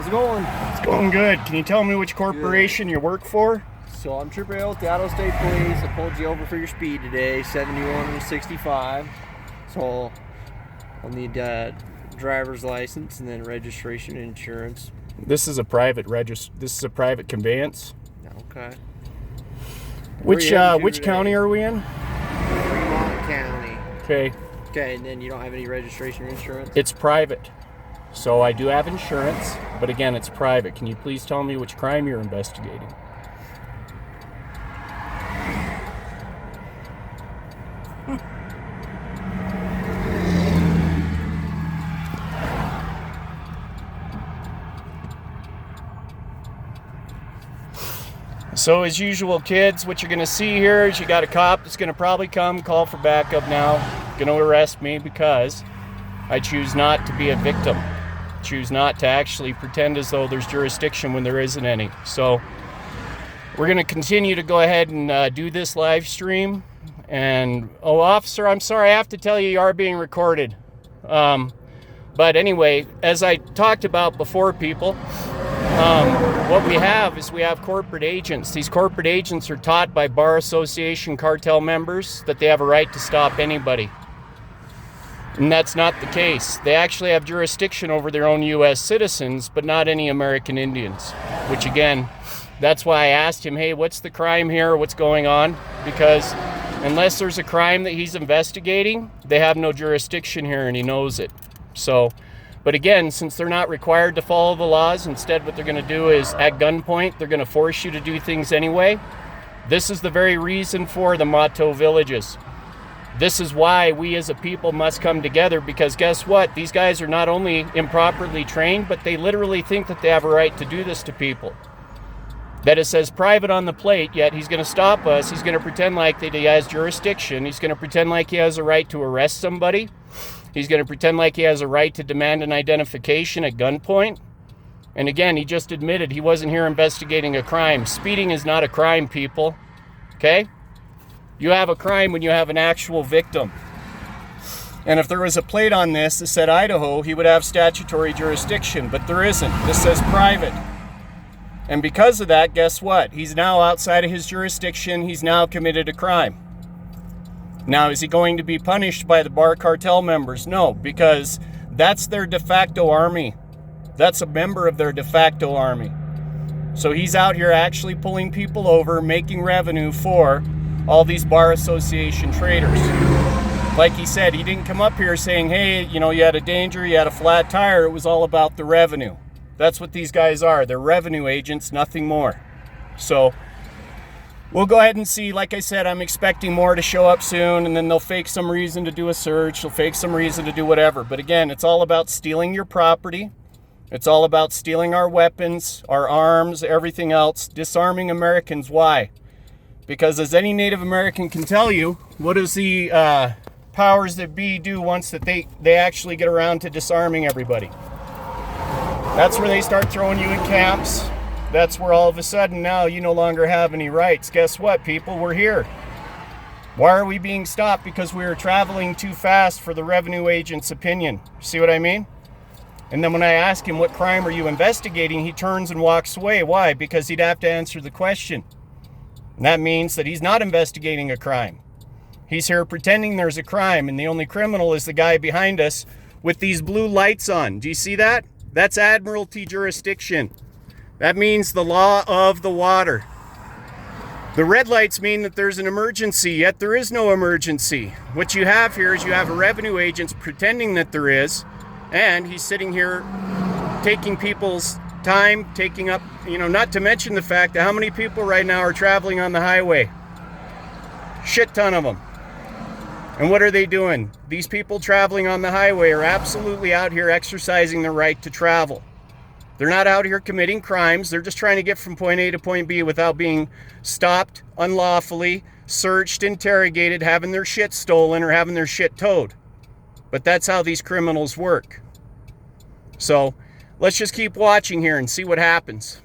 it going? It's going good. Can you tell me which corporation you work for? So I'm Trooper Hill with the Idaho State Police. I pulled you over for your speed today, 71 and 65. So I'll need driver's license and then registration and insurance. This is a private conveyance. Okay. Which county are we in? Fremont County. Okay. Okay, and then you don't have any registration or insurance? It's private. So I do have insurance, but again, it's private. Can you please tell me which crime you're investigating? So as usual, kids, what you're going to see here is you got a cop that's going to probably come call for backup now, going to arrest me because I choose not to be a victim. Choose not to actually pretend as though there's jurisdiction when there isn't any. So we're going to continue to go ahead and do this live stream. And, oh, officer, I'm sorry, I have to tell you, you are being recorded. But anyway, as I talked about before, people, what we have is we have corporate agents. These corporate agents are taught by bar association cartel members that they have a right to stop anybody. And that's not the case. They actually have jurisdiction over their own U.S. citizens, but not any American Indians. Which again, that's why I asked him, hey, what's the crime here? What's going on? Because unless there's a crime that he's investigating, they have no jurisdiction here, and he knows it. So, but again, since they're not required to follow the laws, instead what they're going to do is, at gunpoint, they're going to force you to do things anyway. This is the very reason for the Motto villages. This is why we as a people must come together, because guess what? These guys are not only improperly trained, but they literally think that they have a right to do this to people. That it says private on the plate, yet he's going to stop us. He's going to pretend like that he has jurisdiction. He's going to pretend like he has a right to arrest somebody. He's going to pretend like he has a right to demand an identification at gunpoint. And again, he just admitted he wasn't here investigating a crime. Speeding is not a crime, people. Okay? You have a crime when you have an actual victim. And if there was a plate on this that said Idaho, he would have statutory jurisdiction, but there isn't. This says private. And because of that, guess what? He's now outside of his jurisdiction. He's now committed a crime. Now, is he going to be punished by the bar cartel members? No, because that's their de facto army. That's a member of their de facto army. So he's out here actually pulling people over, making revenue for all these bar association traders. Like he said, he didn't come up here saying, hey, you know, you had a danger, you had a flat tire. It was all about the revenue. That's what these guys are. They're revenue agents, nothing more. So we'll go ahead and see. Like I said, I'm expecting more to show up soon, and then they'll fake some reason to do a search. They'll fake some reason to do whatever. But again, it's all about stealing your property. It's all about stealing our weapons, our arms, everything else, disarming Americans. Why? Because as any Native American can tell you, what does the powers that be do once that they actually get around to disarming everybody? That's where they start throwing you in camps. That's where all of a sudden now you no longer have any rights. Guess what, people? We're here. Why are we being stopped? Because we are traveling too fast for the revenue agent's opinion. See what I mean? And then when I ask him, what crime are you investigating? He turns and walks away. Why? Because he'd have to answer the question. And that means that he's not investigating a crime. He's here pretending there's a crime, and the only criminal is the guy behind us with these blue lights on. Do you see that? That's Admiralty jurisdiction. That means the law of the water. The red lights mean that there's an emergency, yet there is no emergency. What you have here is you have a revenue agent pretending that there is, and he's sitting here taking people's time, taking up, not to mention the fact that how many people right now are traveling on the highway? Shit ton of them. And what are they doing? These people traveling on the highway are absolutely out here exercising their right to travel. They're not out here committing crimes. They're just trying to get from point A to point B without being stopped unlawfully, searched, interrogated, having their shit stolen, or having their shit towed. But that's how these criminals work. So let's just keep watching here and see what happens.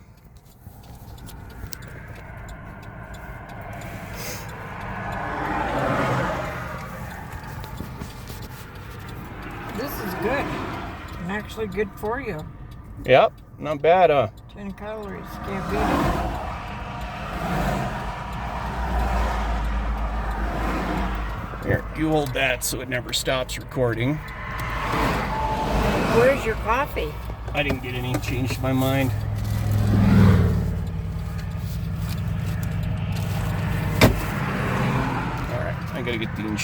This is good, and actually good for you. Yep, not bad, huh? 10 calories. Can't beat it. Here, you hold that so it never stops recording. Where's your coffee? I didn't get any, changed my mind. Alright, I gotta get the insurance.